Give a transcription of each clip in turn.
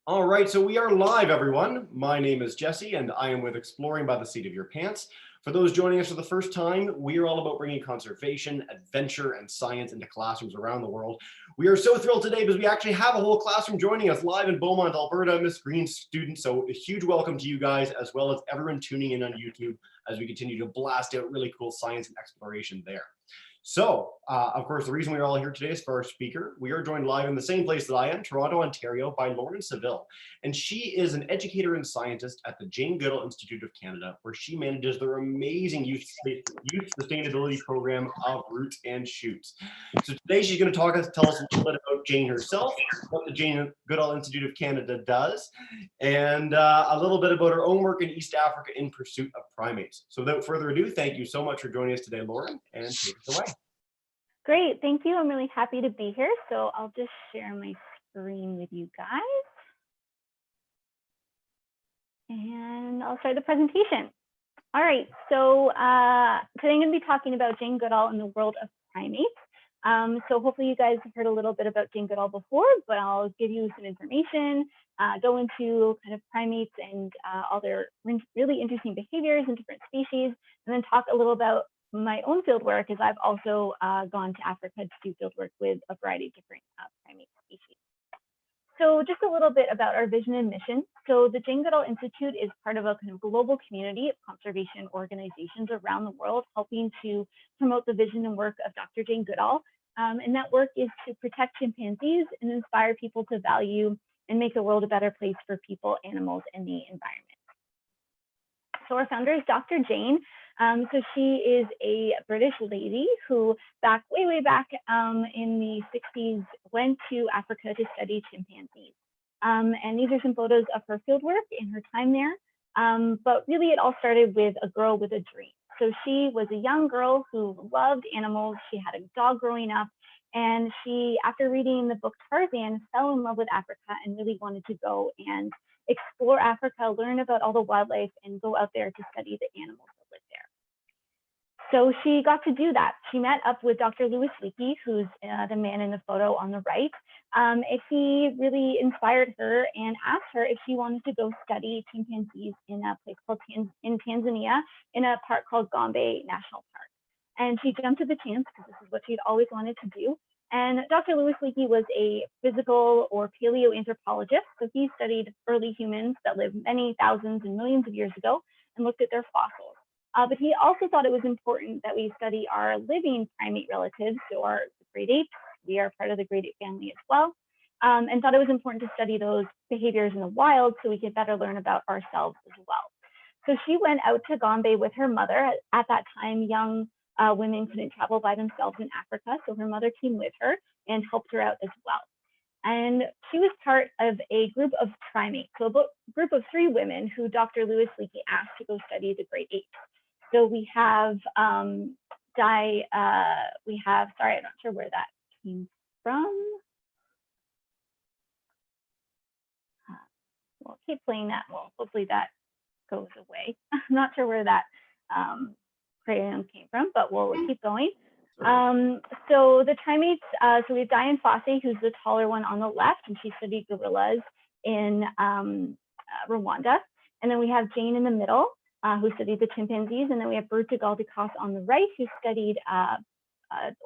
All right, so we are live, everyone. My name is Jesse, and I am with Exploring by the Seat of Your Pants. For those joining us for the first time, we are all about bringing conservation, adventure, and science into classrooms around the world. We are so thrilled today because we actually have a whole classroom joining us live in Beaumont, Alberta, Miss Green's students. So a huge welcome to you guys, as well as everyone tuning in on YouTube as we continue to blast out really cool science and exploration there. So, of course, the reason we're all here today is for our speaker. We are joined live in the same place that I am, Toronto, Ontario, by Lauren Saville. And she is an educator and scientist at the Jane Goodall Institute of Canada, where she manages their amazing youth sustainability program of Roots and Shoots. So today she's going to tell us a little bit about Jane herself, what the Jane Goodall Institute of Canada does, and a little bit about her own work in East Africa in pursuit of primates. So without further ado, thank you so much for joining us today, Lauren, and take it away. Great, thank you. I'm really happy to be here. So I'll just share my screen with you guys. And I'll start the presentation. All right, so today I'm going to be talking about Jane Goodall in the world of primates. So hopefully you guys have heard a little bit about Jane Goodall before, but I'll give you some information, go into kind of primates and all their really interesting behaviors in different species, and then talk a little about my own field work, as I've also gone to Africa to do field work with a variety of different primate species. So just a little bit about our vision and mission. So the Jane Goodall Institute is part of a kind of global community of conservation organizations around the world, helping to promote the vision and work of Dr. Jane Goodall. And that work is to protect chimpanzees and inspire people to value and make the world a better place for people, animals, and the environment. So our founder is Dr. Jane. So she is a British lady who way back in the 60s went to Africa to study chimpanzees. And these are some photos of her fieldwork in her time there. But really it all started with a girl with a dream. So she was a young girl who loved animals. She had a dog growing up. And she, after reading the book Tarzan, fell in love with Africa and really wanted to go and explore Africa, learn about all the wildlife, and go out there to study the animals that live there. So she got to do that. She met up with Dr. Louis Leakey, who's the man in the photo on the right. He really inspired her and asked her if she wanted to go study chimpanzees in a place called in Tanzania, in a park called Gombe National Park. And she jumped at the chance because this is what she'd always wanted to do. And Dr. Louis Leakey was a physical or paleoanthropologist. So he studied early humans that lived many thousands and millions of years ago and looked at their fossils. But he also thought it was important that we study our living primate relatives, so our great apes. We are part of the great ape family as well, and thought it was important to study those behaviors in the wild so we could better learn about ourselves as well. So she went out to Gombe with her mother. At that time, young women couldn't travel by themselves in Africa, so her mother came with her and helped her out as well. And she was part of a group of primates, so a group of 3 women who Dr. Louis Leakey asked to go study the great apes. So we have, sorry, I'm not sure where that came from. We'll keep playing that. Well, hopefully that goes away. I'm not sure where that crayon came from, but we'll keep going. So the primates, so we have Diane Fossey, who's the taller one on the left, and she studied gorillas in Rwanda. And then we have Jane in the middle, who studied the chimpanzees, and then we have Berta Galdikas on the right, who studied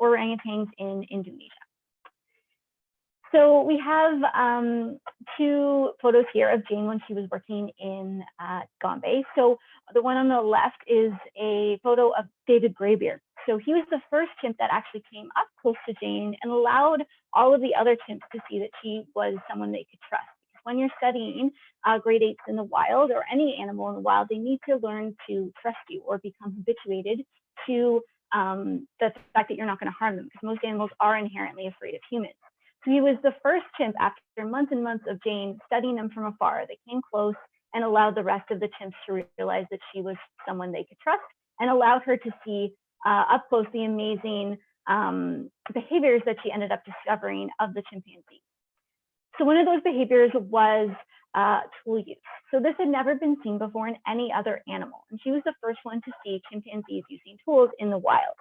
orangutans in Indonesia. So we have 2 photos here of Jane when she was working in Gombe. So the one on the left is a photo of David Greybeard. So he was the first chimp that actually came up close to Jane and allowed all of the other chimps to see that she was someone they could trust. When you're studying great apes in the wild, or any animal in the wild, they need to learn to trust you or become habituated to the fact that you're not going to harm them, because most animals are inherently afraid of humans. So he was the first chimp, after months and months of Jane studying them from afar, that came close and allowed the rest of the chimps to realize that she was someone they could trust, and allowed her to see up close the amazing behaviors that she ended up discovering of the chimpanzee. So one of those behaviors was tool use. So this had never been seen before in any other animal. And she was the first one to see chimpanzees using tools in the wild.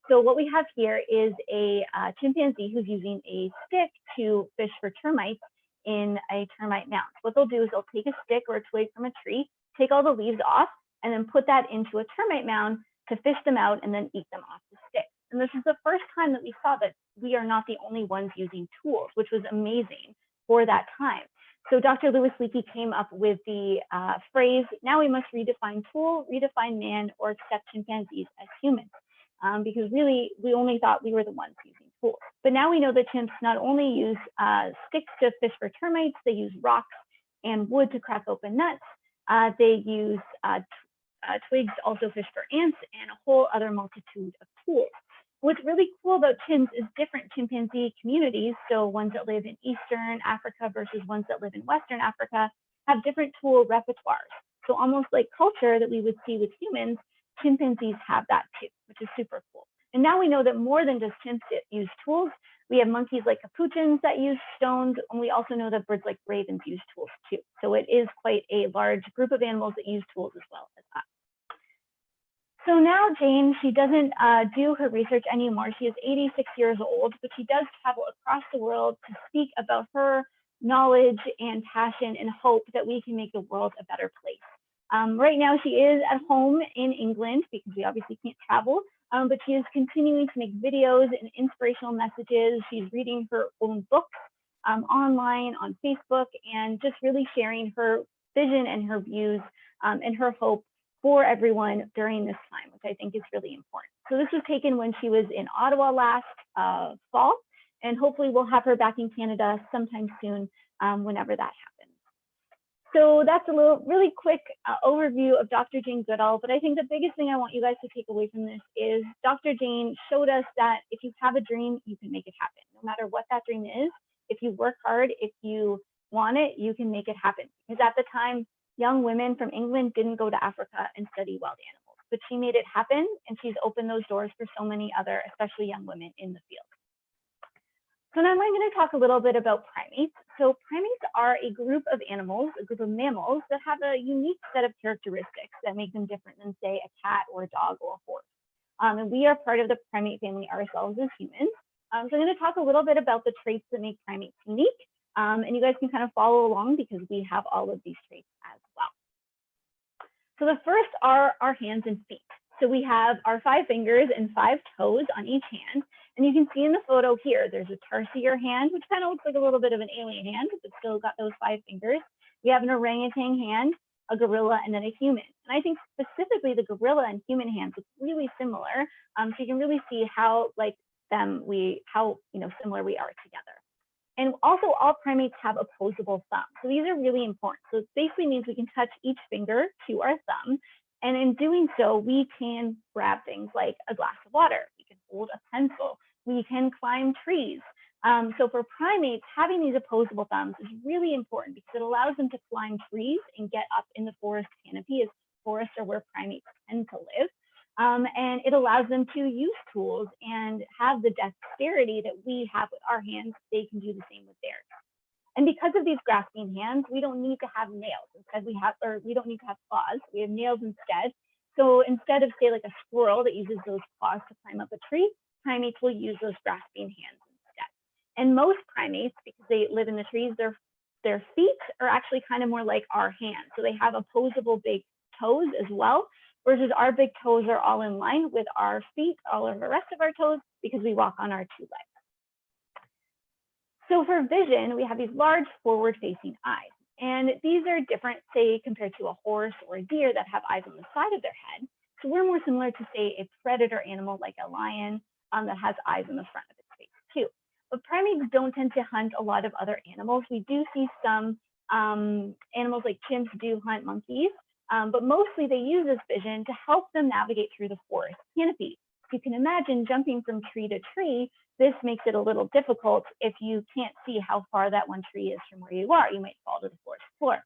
So what we have here is a chimpanzee who's using a stick to fish for termites in a termite mound. What they'll do is they'll take a stick or a twig from a tree, take all the leaves off, and then put that into a termite mound to fish them out and then eat them off the stick. And this is the first time that we saw that we are not the only ones using tools, which was amazing for that time. So Dr. Louis Leakey came up with the phrase, now we must redefine tool, redefine man, or accept chimpanzees as humans. Because really, we only thought we were the ones using tools. But now we know that chimps not only use sticks to fish for termites, they use rocks and wood to crack open nuts. They use twigs to also fish for ants and a whole other multitude of tools. What's really cool about chimps is different chimpanzee communities, so ones that live in Eastern Africa versus ones that live in Western Africa, have different tool repertoires. So almost like culture that we would see with humans, chimpanzees have that too, which is super cool. And now we know that more than just chimps that use tools, we have monkeys like capuchins that use stones, and we also know that birds like ravens use tools too. So it is quite a large group of animals that use tools as well as us. So now Jane, she doesn't do her research anymore. She is 86 years old, but she does travel across the world to speak about her knowledge and passion and hope that we can make the world a better place. Right now she is at home in England because we obviously can't travel, but she is continuing to make videos and inspirational messages. She's reading her own books online on Facebook and just really sharing her vision and her views and her hope for everyone during this time, which I think is really important. So this was taken when she was in Ottawa last fall, and hopefully we'll have her back in Canada sometime soon, whenever that happens. So that's a really quick overview of Dr. Jane Goodall, but I think the biggest thing I want you guys to take away from this is Dr. Jane showed us that if you have a dream, you can make it happen, no matter what that dream is. If you work hard, if you want it, you can make it happen. Because at the time, young women from England didn't go to Africa and study wild animals, but she made it happen, and she's opened those doors for so many other, especially young women in the field. So now I'm going to talk a little bit about primates. So primates are a group of animals, a group of mammals that have a unique set of characteristics that make them different than, say, a cat or a dog or a horse. And we are part of the primate family ourselves as humans. So I'm going to talk a little bit about the traits that make primates unique. And you guys can kind of follow along because we have all of these traits as well. So the first are our hands and feet. So we have our 5 fingers and 5 toes on each hand. And you can see in the photo here, there's a tarsier hand, which kind of looks like a little bit of an alien hand, but still got those 5 fingers. We have an orangutan hand, a gorilla, and then a human. And I think specifically the gorilla and human hands look really similar. So you can really see how similar we are together. And also all primates have opposable thumbs. So these are really important. So it basically means we can touch each finger to our thumb. And in doing so, we can grab things like a glass of water. We can hold a pencil. We can climb trees. So for primates, having these opposable thumbs is really important because it allows them to climb trees and get up in the forest canopy, as forests are where primates tend to live. And it allows them to use tools and have the dexterity that we have with our hands. They can do the same with theirs. And because of these grasping hands, we don't need to have nails. Instead, we don't need to have claws. We have nails instead. So instead of, say, like a squirrel that uses those claws to climb up a tree, primates will use those grasping hands instead. And most primates, because they live in the trees, their feet are actually kind of more like our hands. So they have opposable big toes as well, versus our big toes are all in line with our feet, all of the rest of our toes, because we walk on our 2 legs. So for vision, we have these large forward-facing eyes. And these are different, say, compared to a horse or a deer that have eyes on the side of their head. So we're more similar to, say, a predator animal like a lion that has eyes on the front of its face too. But primates don't tend to hunt a lot of other animals. We do see some animals like chimps do hunt monkeys, but mostly they use this vision to help them navigate through the forest canopy. You can imagine jumping from tree to tree. This makes it a little difficult if you can't see how far that one tree is from where you are. You might fall to the forest floor.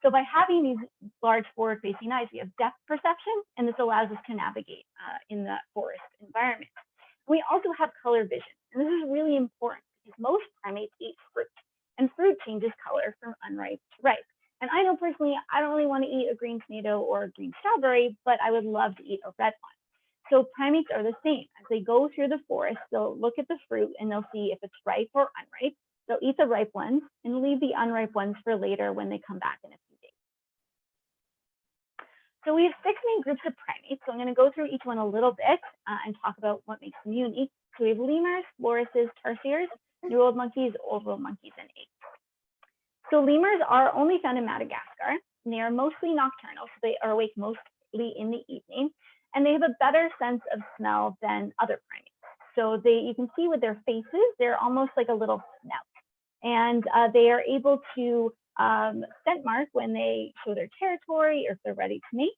So by having these large forward-facing eyes, we have depth perception, and this allows us to navigate in the forest environment. We also have color vision, and this is really important because most primates eat fruit, and fruit changes color from unripe to ripe. And I know personally, I don't really want to eat a green tomato or a green strawberry, but I would love to eat a red one. So primates are the same. As they go through the forest, they'll look at the fruit and they'll see if it's ripe or unripe. They'll eat the ripe ones and leave the unripe ones for later when they come back in a few days. So we have 6 main groups of primates. So I'm going to go through each one a little bit and talk about what makes them unique. So we have lemurs, lorises, tarsiers, New World monkeys, Old World monkeys, and apes. So lemurs are only found in Madagascar, and they are mostly nocturnal, so they are awake mostly in the evening, and they have a better sense of smell than other primates. So you can see with their faces, they're almost like a little snout, and they are able to scent mark when they show their territory or if they're ready to mate,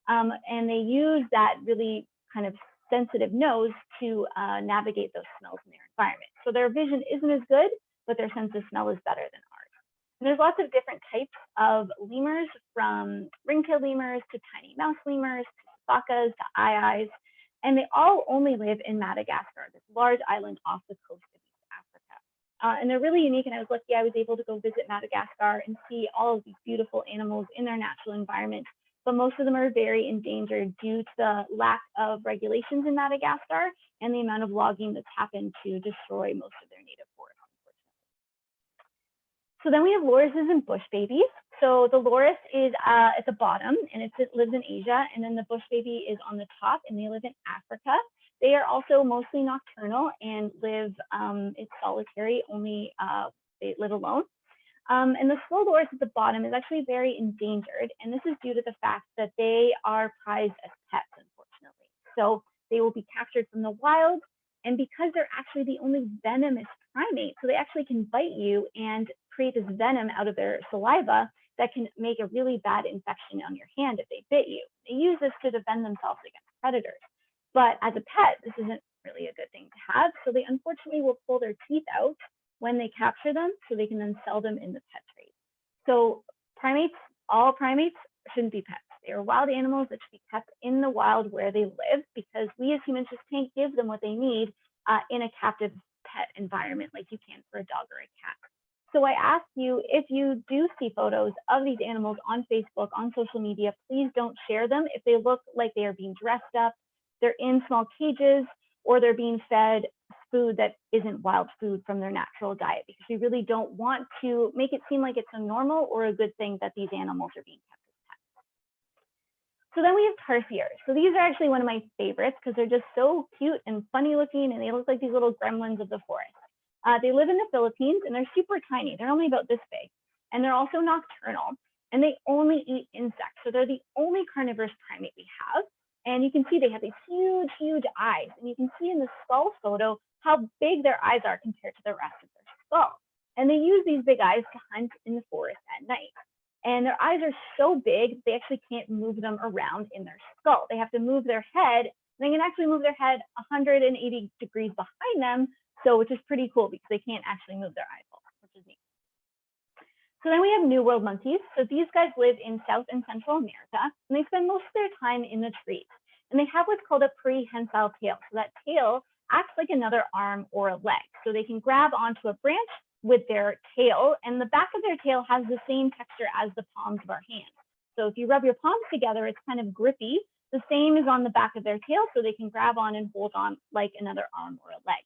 and they use that really kind of sensitive nose to navigate those smells in their environment. So their vision isn't as good, but their sense of smell is better than ours. And there's lots of different types of lemurs, from ring-tailed lemurs to tiny mouse lemurs, to sakas, to aye-ayes, and they all only live in Madagascar, this large island off the coast of East Africa. And they're really unique, and I was lucky I was able to go visit Madagascar and see all of these beautiful animals in their natural environment, but most of them are very endangered due to the lack of regulations in Madagascar and the amount of logging that's happened to destroy most of their native forests, unfortunately. So then we have lorises and bush babies. So the loris is at the bottom, and it lives in Asia, and then the bush baby is on the top, and they live in Africa. They are also mostly nocturnal and live, it's solitary, only they live alone. And the slow loris at the bottom is actually very endangered, and this is due to the fact that they are prized as pets, unfortunately. So they will be captured from the wild, and because they're actually the only venomous primate, so they actually can bite you and create this venom out of their saliva that can make a really bad infection on your hand if they bit you. They use this to defend themselves against predators. But as a pet, this isn't really a good thing to have, so they unfortunately will pull their teeth out when they capture them, so they can then sell them in the pet trade. So primates, all primates shouldn't be pets. They are wild animals that should be kept in the wild where they live, because we as humans just can't give them what they need in a captive pet environment like you can for a dog or a cat. So I ask you, if you do see photos of these animals on Facebook, on social media, please don't share them if they look like they are being dressed up, they're in small cages, or they're being fed food that isn't wild food from their natural diet, because we really don't want to make it seem like it's a normal or a good thing that these animals are being kept as pets. So then we have tarsiers. So these are actually one of my favorites because they're just so cute and funny looking, and they look like these little gremlins of the forest. They live in the Philippines, and they're super tiny. They're only about this big, and they're also nocturnal, and they only eat insects. So they're the only carnivorous primate we have. And you can see they have these huge, huge eyes. And you can see in the skull photo how big their eyes are compared to the rest of their skull. And they use these big eyes to hunt in the forest at night. And their eyes are so big, they actually can't move them around in their skull. They have to move their head. They can actually move their head 180 degrees behind them, so which is pretty cool because they can't actually move their eyeballs, which is neat. So then we have New World monkeys. So these guys live in South and Central America, and they spend most of their time in the trees. And they have what's called a prehensile tail. So that tail acts like another arm or a leg. So they can grab onto a branch with their tail, and the back of their tail has the same texture as the palms of our hands. So if you rub your palms together, it's kind of grippy. The same is on the back of their tail, so they can grab on and hold on like another arm or a leg.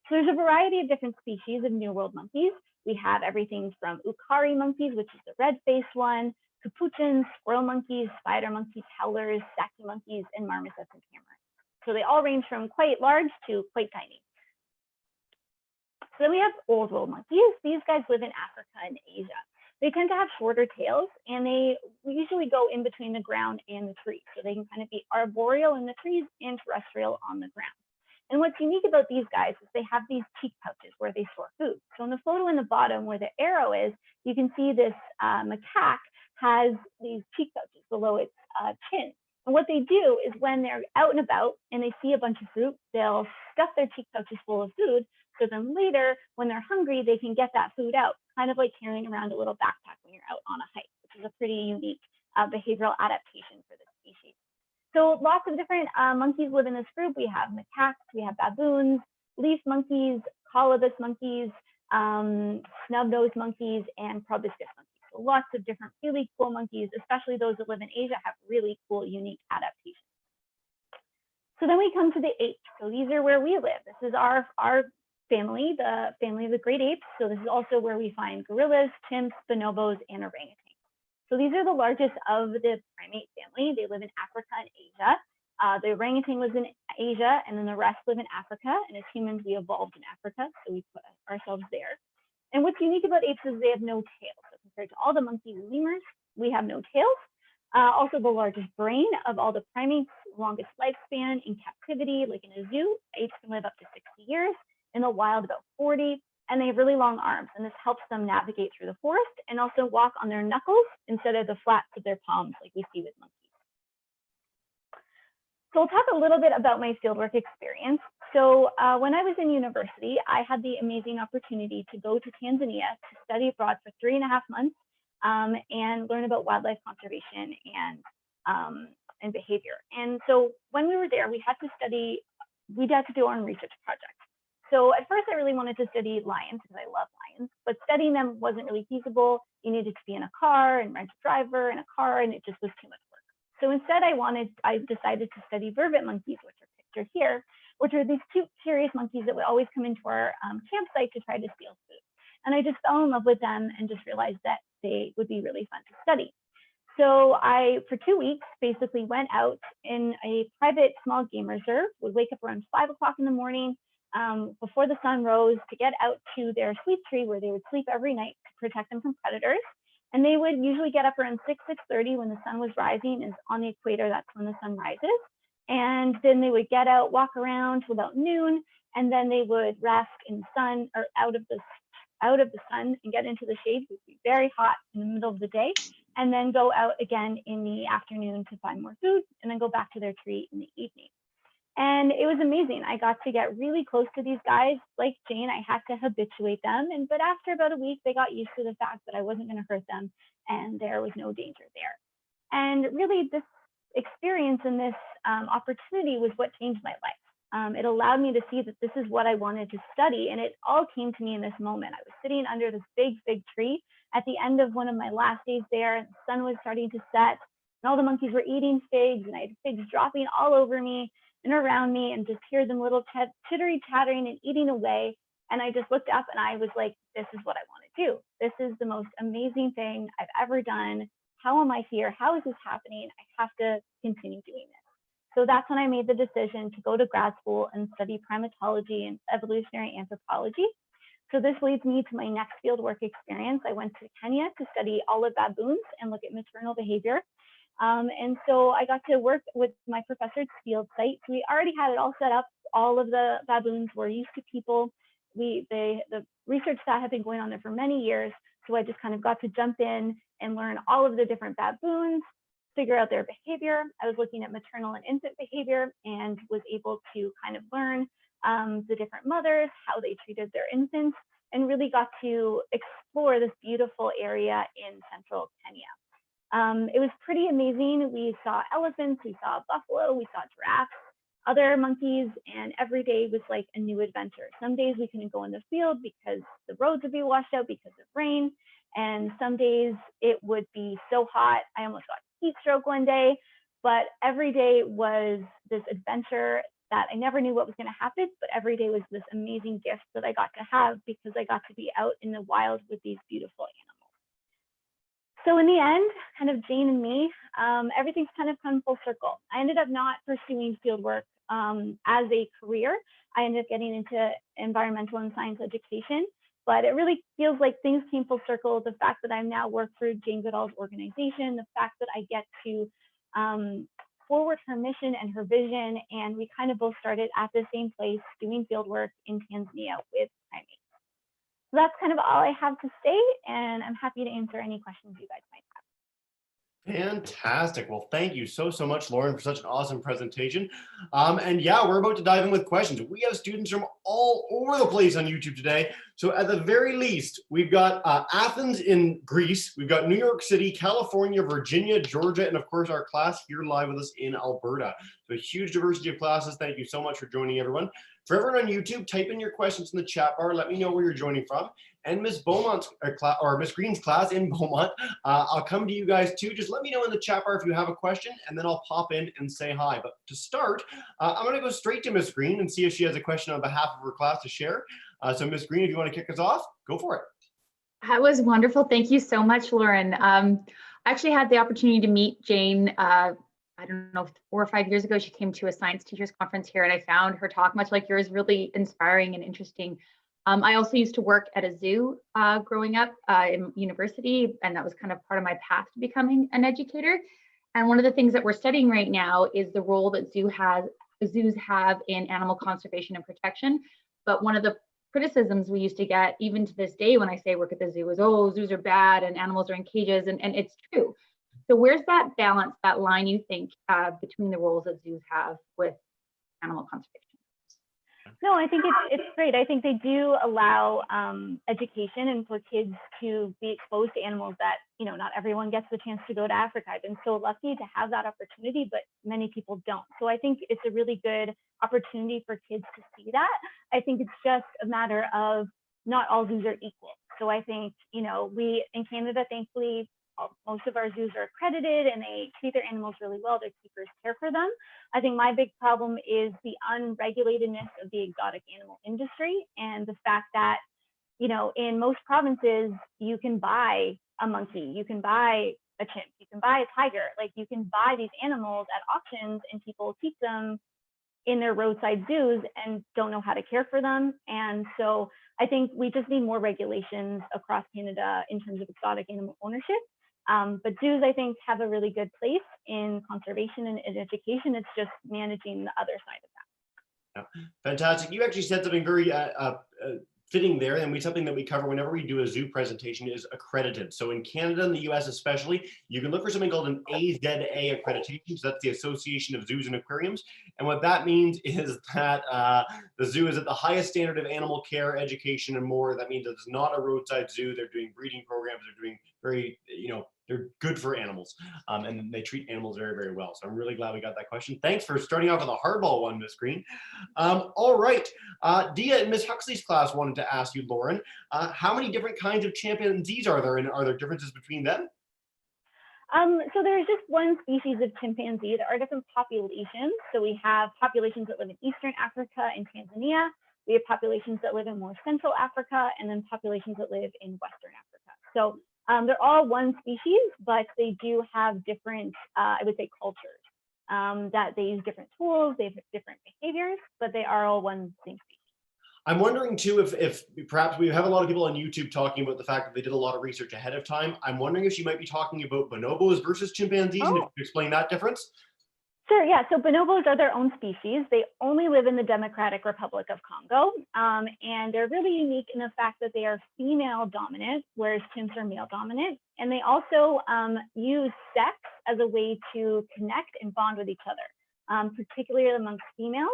So there's a variety of different species of New World monkeys. We have everything from ukari monkeys, which is the red-faced one, capuchins, squirrel monkeys, spider monkeys, howlers, saki monkeys, and marmosets and tamarins. So they all range from quite large to quite tiny. So then we have Old World monkeys. These guys live in Africa and Asia. They tend to have shorter tails, and they usually go in between the ground and the trees. So they can kind of be arboreal in the trees and terrestrial on the ground. And what's unique about these guys is they have these cheek pouches where they store food. So in the photo in the bottom where the arrow is, you can see this macaque has these cheek pouches below its chin. And what they do is when they're out and about and they see a bunch of fruit, they'll stuff their cheek pouches full of food. So then later, when they're hungry, they can get that food out, kind of like carrying around a little backpack when you're out on a hike, which is a pretty unique behavioral adaptation for this species. So lots of different monkeys live in this group. We have macaques, we have baboons, leaf monkeys, colobus monkeys, snub-nosed monkeys, and proboscis monkeys. So lots of different really cool monkeys, especially those that live in Asia, have really cool, unique adaptations. So then we come to the apes. So these are where we live. This is our family, the family of the great apes. So this is also where we find gorillas, chimps, bonobos, and orangutans. So these are the largest of the primate family. They live in Africa and Asia. The orangutan lives in Asia, and then the rest live in Africa. And as humans, we evolved in Africa, so we put ourselves there. And what's unique about apes is they have no tails. So compared to all the monkeys and lemurs, we have no tails. Also the largest brain of all the primates, longest lifespan in captivity, like in a zoo. Apes can live up to 60 years, in the wild about 40, and they have really long arms, and this helps them navigate through the forest and also walk on their knuckles instead of the flats of their palms like we see with monkeys. So I'll talk a little bit about my fieldwork experience. So when I was in university, I had the amazing opportunity to go to Tanzania to study abroad for 3.5 months and learn about wildlife conservation and behavior. And so when we were there, we had to do our own research projects. So at first I really wanted to study lions because I love lions, but studying them wasn't really feasible. You needed to be in a car and rent a driver and a car, and it just was too much work. So instead I decided to study vervet monkeys, which are pictured here, which are these cute, curious monkeys that would always come into our campsite to try to steal food. And I just fell in love with them and just realized that they would be really fun to study. So I, for 2 weeks, basically went out in a private small game reserve, would wake up around 5 o'clock in the morning before the sun rose to get out to their sleep tree where they would sleep every night to protect them from predators. And they would usually get up around 6:30 when the sun was rising. Is on the equator, that's when the sun rises. And then they would get out, walk around till about noon, and then they would rest in the sun or out of the sun and get into the shade. It would be very hot in the middle of the day, and then go out again in the afternoon to find more food, and then go back to their tree in the evening. And it was amazing. I got to get really close to these guys. Like Jane, I had to habituate them. But after about a week, they got used to the fact that I wasn't going to hurt them and there was no danger there. And really, this experience and this opportunity was what changed my life. It allowed me to see that this is what I wanted to study. And it all came to me in this moment. I was sitting under this big fig tree at the end of one of my last days there, and the sun was starting to set, and all the monkeys were eating figs, and I had figs dropping all over me and around me, and just hear them little chittery chattering and eating away. And I just looked up and I was like, this is what I want to do. This is the most amazing thing I've ever done. How am I here? How is this happening? I have to continue doing this. So that's when I made the decision to go to grad school and study primatology and evolutionary anthropology. So this leads me to my next fieldwork experience. I went to Kenya to study olive baboons and look at maternal behavior. And so I got to work with my professor's field site. So we already had it all set up. All of the baboons were used to people. The research that had been going on there for many years. So I just kind of got to jump in and learn all of the different baboons, figure out their behavior. I was looking at maternal and infant behavior and was able to kind of learn the different mothers, how they treated their infants, and really got to explore this beautiful area in central Kenya. It was pretty amazing. We saw elephants, we saw buffalo, we saw giraffes, other monkeys, and every day was like a new adventure. Some days we couldn't go in the field because the roads would be washed out because of rain. And some days it would be so hot. I almost got heat stroke one day, but every day was this adventure that I never knew what was going to happen, but every day was this amazing gift that I got to have because I got to be out in the wild with these beautiful animals. So in the end, kind of Jane and me, everything's kind of come full circle. I ended up not pursuing fieldwork as a career. I ended up getting into environmental and science education, but it really feels like things came full circle. The fact that I now work for Jane Goodall's organization, the fact that I get to forward her mission and her vision, and we kind of both started at the same place doing fieldwork in Tanzania with primates. So that's kind of all I have to say, and I'm happy to answer any questions you guys might have. Fantastic. Well, thank you so much, Lauren, for such an awesome presentation. And yeah, we're about to dive in with questions. We have students from all over the place on YouTube today. So at the very least, we've got Athens in Greece, we've got New York City, California, Virginia, Georgia, and of course our class here live with us in Alberta. So a huge diversity of classes. Thank you so much for joining, everyone. For everyone on YouTube, type in your questions in the chat bar. Let me know where you're joining from. and Miss Beaumont's class, or Miss Green's class in Beaumont. I'll come to you guys too. Just let me know in the chat bar if you have a question, and then I'll pop in and say hi. But to start, I'm going to go straight to Miss Green and see if she has a question on behalf of her class to share. So Miss Green, if you want to kick us off, go for it. That was wonderful. Thank you so much, Lauren. I actually had the opportunity to meet Jane, I don't know, 4 or 5 years ago. She came to a science teachers conference here, and I found her talk, much like yours, really inspiring and interesting. I also used to work at a zoo growing up in university, and that was kind of part of my path to becoming an educator. And one of the things that we're studying right now is the role that zoos have in animal conservation and protection. But one of the criticisms we used to get, even to this day when I say work at the zoo, is, oh, zoos are bad and animals are in cages, and it's true. So where's that balance, that line, you think, between the roles that zoos have with animal conservation? No, I think it's great. I think they do allow education and for kids to be exposed to animals that, you know, not everyone gets the chance to go to Africa. I've been so lucky to have that opportunity, but many people don't. So I think it's a really good opportunity for kids to see that. I think it's just a matter of not all zoos are equal. So I think, you know, we in Canada, thankfully, most of our zoos are accredited and they treat their animals really well. Their keepers care for them. I think my big problem is the unregulatedness of the exotic animal industry and the fact that, you know, in most provinces, you can buy a monkey, you can buy a chimp, you can buy a tiger, like you can buy these animals at auctions and people keep them in their roadside zoos and don't know how to care for them. And so I think we just need more regulations across Canada in terms of exotic animal ownership. But zoos, I think, have a really good place in conservation and in education. It's just managing the other side of that. Yeah. Fantastic. You actually said something very fitting there, and something that we cover whenever we do a zoo presentation is accredited. So in Canada and the US especially, you can look for something called an AZA accreditation. So that's the Association of Zoos and Aquariums. And what that means is that the zoo is at the highest standard of animal care, education, and more. That means it's not a roadside zoo. They're doing breeding programs. They're doing very, you know, they're good for animals, and they treat animals very, very well. So I'm really glad we got that question. Thanks for starting off with a hardball one, Miss Green. All right, Dia in Miss Huxley's class wanted to ask you, Lauren, how many different kinds of chimpanzees are there, and are there differences between them? So there's just one species of chimpanzee. There are different populations. So we have populations that live in Eastern Africa and Tanzania. We have populations that live in more Central Africa, and then populations that live in Western Africa. So they're all one species, but they do have different, I would say, cultures, that they use different tools, they have different behaviors, but they are all one same species. I'm wondering too if perhaps we have a lot of people on YouTube talking about the fact that they did a lot of research ahead of time. I'm wondering if she might be talking about bonobos versus chimpanzees, and if you could explain that difference. Sure, yeah. So bonobos are their own species. They only live in the Democratic Republic of Congo, and they're really unique in the fact that they are female dominant, whereas chimps are male dominant. And they also use sex as a way to connect and bond with each other, particularly amongst females,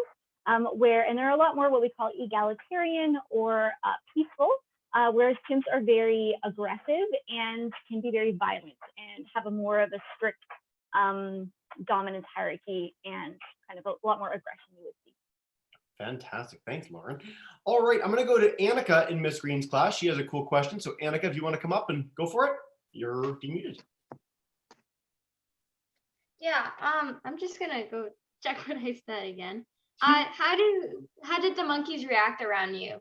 and they're a lot more what we call egalitarian or peaceful, whereas chimps are very aggressive and can be very violent and have a more of a strict dominance hierarchy and kind of a lot more aggression you would see. Fantastic. Thanks, Lauren. All right, I'm going to go to Annika in Miss Green's class. She has a cool question. So Annika, if you want to come up and go for it, you're demuted. Yeah, I'm just going to go check what I said again. How did the monkeys react around you?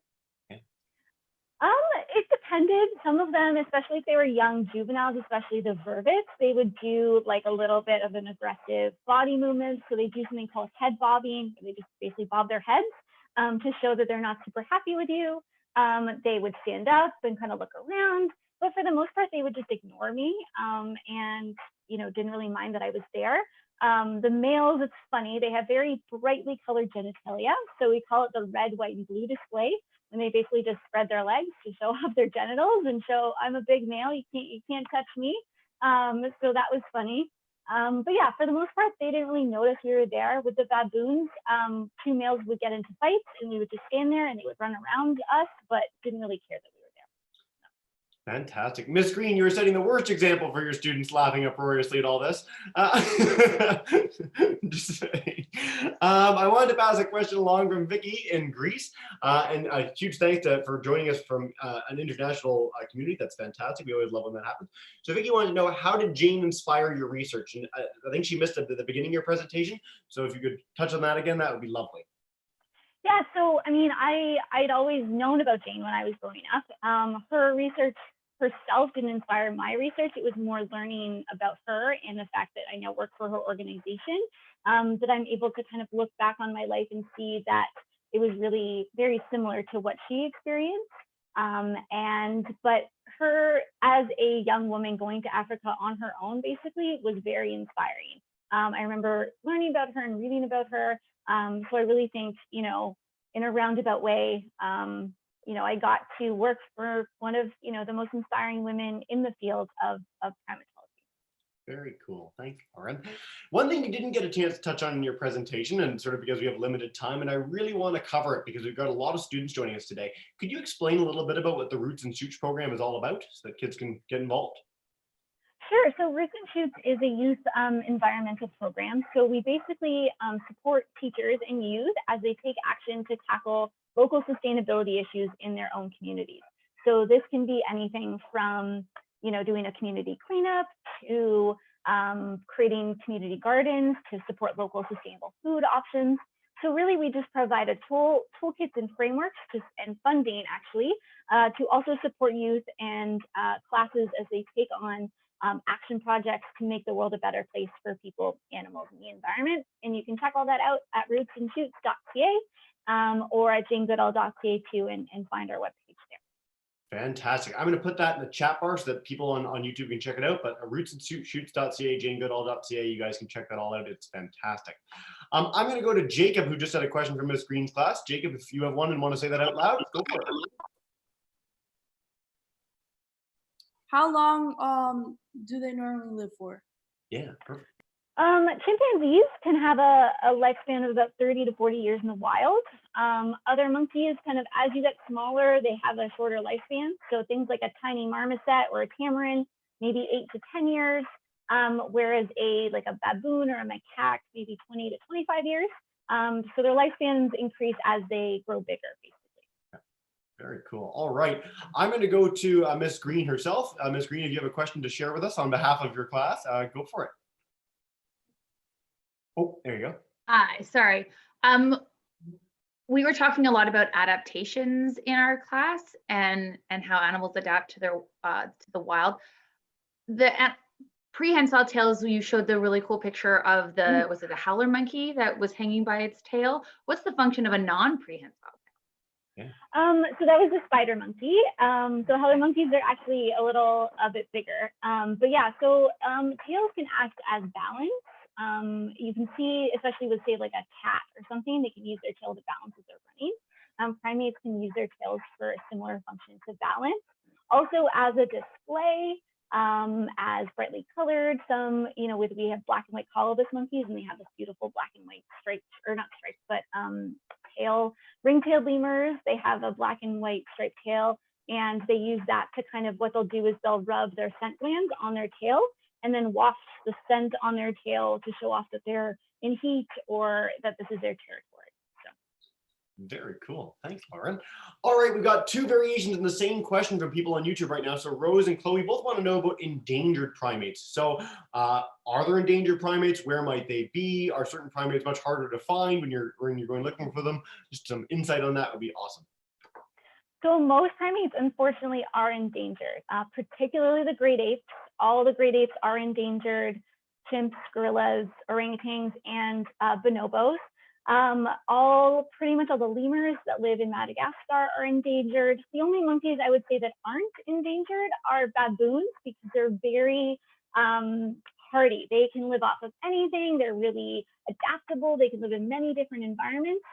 It depended. Some of them, especially if they were young juveniles, especially the vervets, they would do like a little bit of an aggressive body movement. So they do something called head bobbing. They just basically bob their heads to show that they're not super happy with you. They would stand up and kind of look around, but for the most part, they would just ignore me and, you know, didn't really mind that I was there. The males, it's funny, they have very brightly colored genitalia. So we call it the red, white, and blue display. And they basically just spread their legs to show off their genitals and show I'm a big male, you can't touch me. So that was funny. But yeah, for the most part, they didn't really notice we were there. With the baboons, two males would get into fights and we would just stand there and they would run around us, but didn't really care that we were there. Fantastic. Miss Green, you're setting the worst example for your students laughing uproariously at all this. Just saying. I wanted to pass a question along from Vicky in Greece. And a huge thanks for joining us from an international community. That's fantastic. We always love when that happens. So Vicky wanted to know, how did Jane inspire your research? And I think she missed it at the beginning of your presentation. So if you could touch on that again, that would be lovely. Yeah, so I mean, I'd always known about Jane when I was growing up. Her research herself didn't inspire my research. It was more learning about her and the fact that I now work for her organization, that I'm able to kind of look back on my life and see that it was really very similar to what she experienced. But her as a young woman going to Africa on her own basically was very inspiring. I remember learning about her and reading about her. So I really think, you know, in a roundabout way, you know, I got to work for one of, you know, the most inspiring women in the field of primatology. Very cool. Thank you, Lauren. One thing you didn't get a chance to touch on in your presentation, and sort of because we have limited time, and I really want to cover it because we've got a lot of students joining us today. Could you explain a little bit about what the Roots and Shoots program is all about so that kids can get involved? Sure. So Roots and Shoots is a youth environmental program. So we basically support teachers and youth as they take action to tackle local sustainability issues in their own communities. So this can be anything from, you know, doing a community cleanup to creating community gardens to support local sustainable food options. So really, we just provide a toolkits and frameworks and funding actually to also support youth and classes as they take on action projects to make the world a better place for people, animals, and the environment. And you can check all that out at rootsandshoots.ca or at janegoodall.ca too, and find our webpage there. Fantastic. I'm going to put that in the chat bar so that people on YouTube can check it out. But rootsandshoots.ca, janegoodall.ca, you guys can check that all out. It's fantastic. I'm going to go to Jacob, who just had a question from Miss Green's class. Jacob, if you have one and want to say that out loud, go for it. How long do they normally live for? Yeah, perfect. Chimpanzees can have a lifespan of about 30 to 40 years in the wild. Other monkeys, kind of as you get smaller, they have a shorter lifespan. So things like a tiny marmoset or a tamarin, maybe 8 to 10 years, whereas a baboon or a macaque, maybe 20 to 25 years. So their lifespans increase as they grow bigger, basically. Very cool. All right. I'm going to go to Miss Green herself. Miss Green, if you have a question to share with us on behalf of your class, go for it. Oh, there you go. Hi, sorry. We were talking a lot about adaptations in our class and how animals adapt to their to the wild. The prehensile tails, you showed the really cool picture of the, was it a howler monkey that was hanging by its tail? What's the function of a non-prehensile? Yeah. So that was the spider monkey. So howler monkeys are actually a bit bigger. But yeah, so tails can act as balance. You can see, especially with say like a cat or something, they can use their tail to balance as they're running. Primates can use their tails for a similar function to balance. Also as a display, as brightly colored. Some, you know, we have black and white colobus monkeys, and they have this beautiful black and white striped, or not striped, but tail. Ring-tailed lemurs, they have a black and white striped tail, and they use that to kind of, what they'll do is they'll rub their scent glands on their tail and then waft the scent on their tail to show off that they're in heat or that this is their territory. Very cool. Thanks, Lauren. All right, we've got two variations in the same question from people on YouTube right now. So Rose and Chloe both want to know about endangered primates. So are there endangered primates? Where might they be? Are certain primates much harder to find when you're going looking for them? Just some insight on that would be awesome. So most primates, unfortunately, are endangered, particularly the great apes. All the great apes are endangered: chimps, gorillas, orangutans, and bonobos. Pretty much all the lemurs that live in Madagascar are endangered. The only monkeys I would say that aren't endangered are baboons, because they're very hardy. They can live off of anything. They're really adaptable. They can live in many different environments.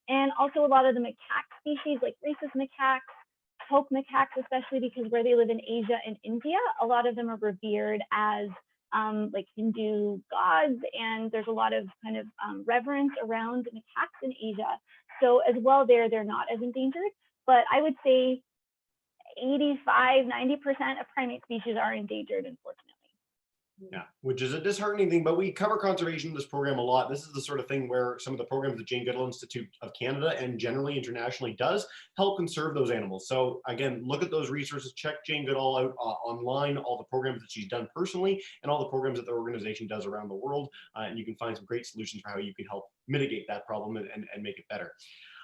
And also a lot of the macaque species, like rhesus macaques, poke macaques, especially because where they live in Asia and India, a lot of them are revered as like Hindu gods, and there's a lot of kind of reverence around macaques in Asia. So as well they're not as endangered, but I would say 85, 90% of primate species are endangered, unfortunately. Yeah, which is a disheartening thing, but we cover conservation in this program a lot. This is the sort of thing where some of the programs that Jane Goodall Institute of Canada and generally internationally does help conserve those animals. So again, look at those resources, check Jane Goodall out online, all the programs that she's done personally and all the programs that the organization does around the world. And you can find some great solutions for how you can help mitigate that problem and make it better.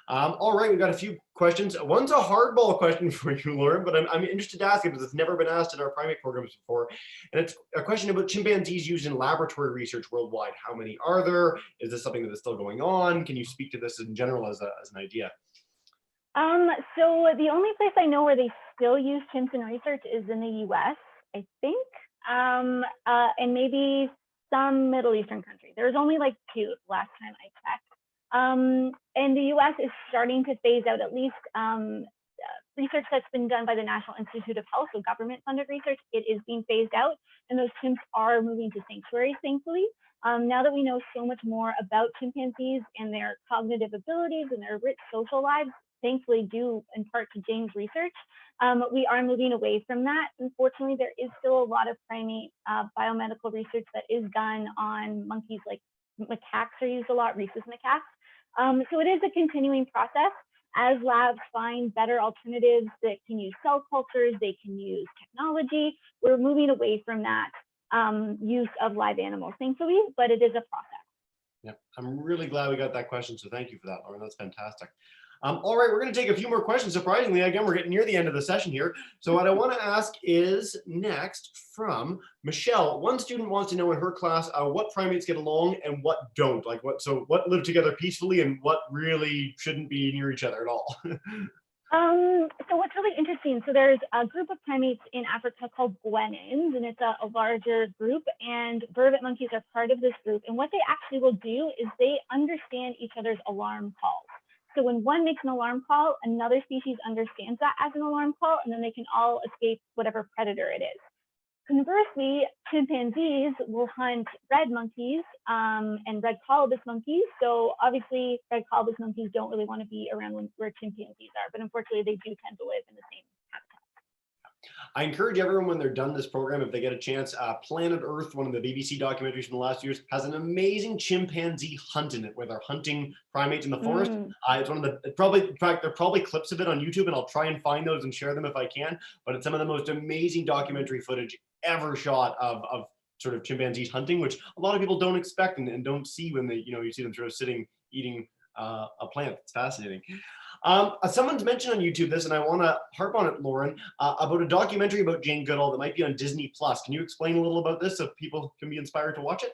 All right, we've got a few questions. One's a hardball question for you, Lauren, but I'm interested to ask it because it's never been asked in our primate programs before. And it's a question about chimpanzees used in laboratory research worldwide. How many are there? Is this something that is still going on? Can you speak to this in general as an idea? So the only place I know where they still use chimps in research is in the US, I think, and maybe some Middle Eastern countries. There's only like 2 last time I checked. And the US is starting to phase out at least research that's been done by the National Institute of Health, so government funded research. It is being phased out, and those chimps are moving to sanctuaries, thankfully. Now that we know so much more about chimpanzees and their cognitive abilities and their rich social lives, thankfully due in part to Jane's research, we are moving away from that. Unfortunately, there is still a lot of primate biomedical research that is done on monkeys, like macaques are used a lot, rhesus macaques. So it is a continuing process. As labs find better alternatives that can use cell cultures, they can use technology, we're moving away from that use of live animals, thankfully, but it is a process. Yeah, I'm really glad we got that question, so thank you for that, Lauren. That's fantastic. All right, we're going to take a few more questions. Surprisingly, again, we're getting near the end of the session here. So what I want to ask is next from Michelle. One student wants to know in her class what primates get along and what don't. Like what live together peacefully and what really shouldn't be near each other at all. So what's really interesting, so there's a group of primates in Africa called guenins, and it's a larger group, and vervet monkeys are part of this group. And what they actually will do is they understand each other's alarm calls. So when one makes an alarm call, another species understands that as an alarm call, and then they can all escape whatever predator it is. Conversely, chimpanzees will hunt red monkeys and red colobus monkeys. So obviously, red colobus monkeys don't really want to be around where chimpanzees are, but unfortunately, they do tend to live in the same habitat. I encourage everyone when they're done this program, if they get a chance, Planet Earth, one of the BBC documentaries from the last years, has an amazing chimpanzee hunt in it where they're hunting primates in the forest. It's one of the, in fact, there are probably clips of it on YouTube, and I'll try and find those and share them if I can, but it's some of the most amazing documentary footage ever shot of sort of chimpanzees hunting, which a lot of people don't expect and don't see when they, you see them sort of sitting, eating a plant. It's fascinating. Someone's mentioned on YouTube this, and I want to harp on it, Lauren, about a documentary about Jane Goodall that might be on Disney Plus. Can you explain a little about this so people can be inspired to watch it?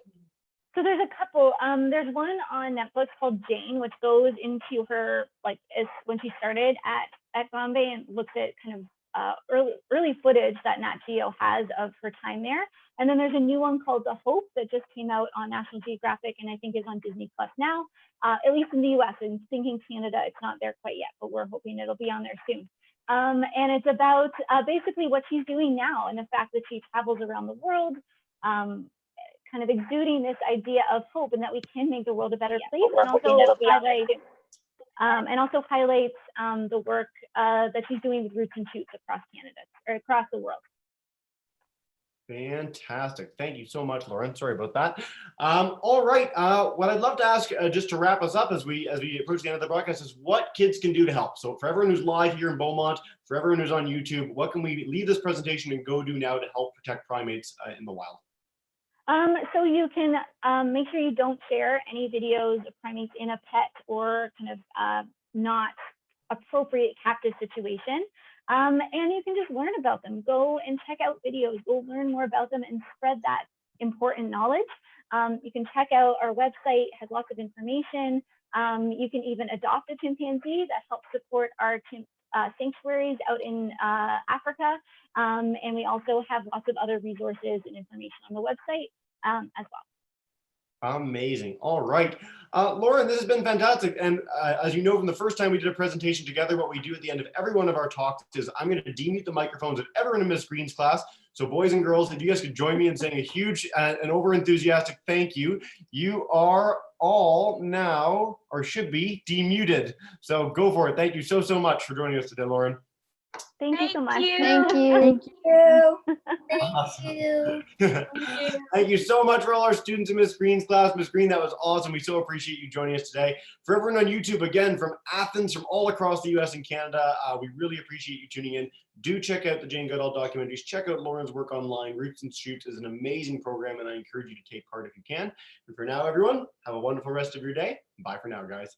So there's a couple. There's one on Netflix called Jane, which goes into her, like, when she started at Bombay and looks at kind of early footage that Nat Geo has of her time there. And then there's a new one called The Hope that just came out on National Geographic and I think is on Disney Plus now, at least in the US. And thinking Canada, it's not there quite yet, but we're hoping it'll be on there soon. And it's about basically what she's doing now and the fact that she travels around the world, kind of exuding this idea of hope and that we can make the world a better place. And also highlights the work that she's doing with roots and shoots across Canada or across the world. Fantastic. Thank you so much, Lauren. Sorry about that. All right. What I'd love to ask, just to wrap us up as we approach the end of the broadcast, is what kids can do to help. So for everyone who's live here in Beaumont, for everyone who's on YouTube, what can we leave this presentation and go do now to help protect primates in the wild? So you can make sure you don't share any videos of primates in a pet or kind of not appropriate captive situation. And you can just learn about them. Go and check out videos. Go learn more about them and spread that important knowledge. You can check out our website, it has lots of information. You can even adopt a chimpanzee that helps support our sanctuaries out in Africa. And we also have lots of other resources and information on the website as well. Amazing. All right. Lauren, this has been fantastic. And as you know, from the first time we did a presentation together, what we do at the end of every one of our talks is I'm going to demute the microphones of everyone in Miss Green's class. So boys and girls, if you guys could join me in saying a huge and over-enthusiastic thank you. You are all now, or should be, demuted. So go for it. Thank you so much for joining us today, Lauren. Thank you so much. Thank Thank you. Awesome. you. Thank you so much for all our students in Miss Green's class. Miss Green, that was awesome. We so appreciate you joining us today. For everyone on YouTube, again, from Athens, from all across the US and Canada, we really appreciate you tuning in. Do check out the Jane Goodall documentaries. Check out Lauren's work online. Roots and Shoots is an amazing program, and I encourage you to take part if you can. And for now, everyone, have a wonderful rest of your day. Bye for now, guys.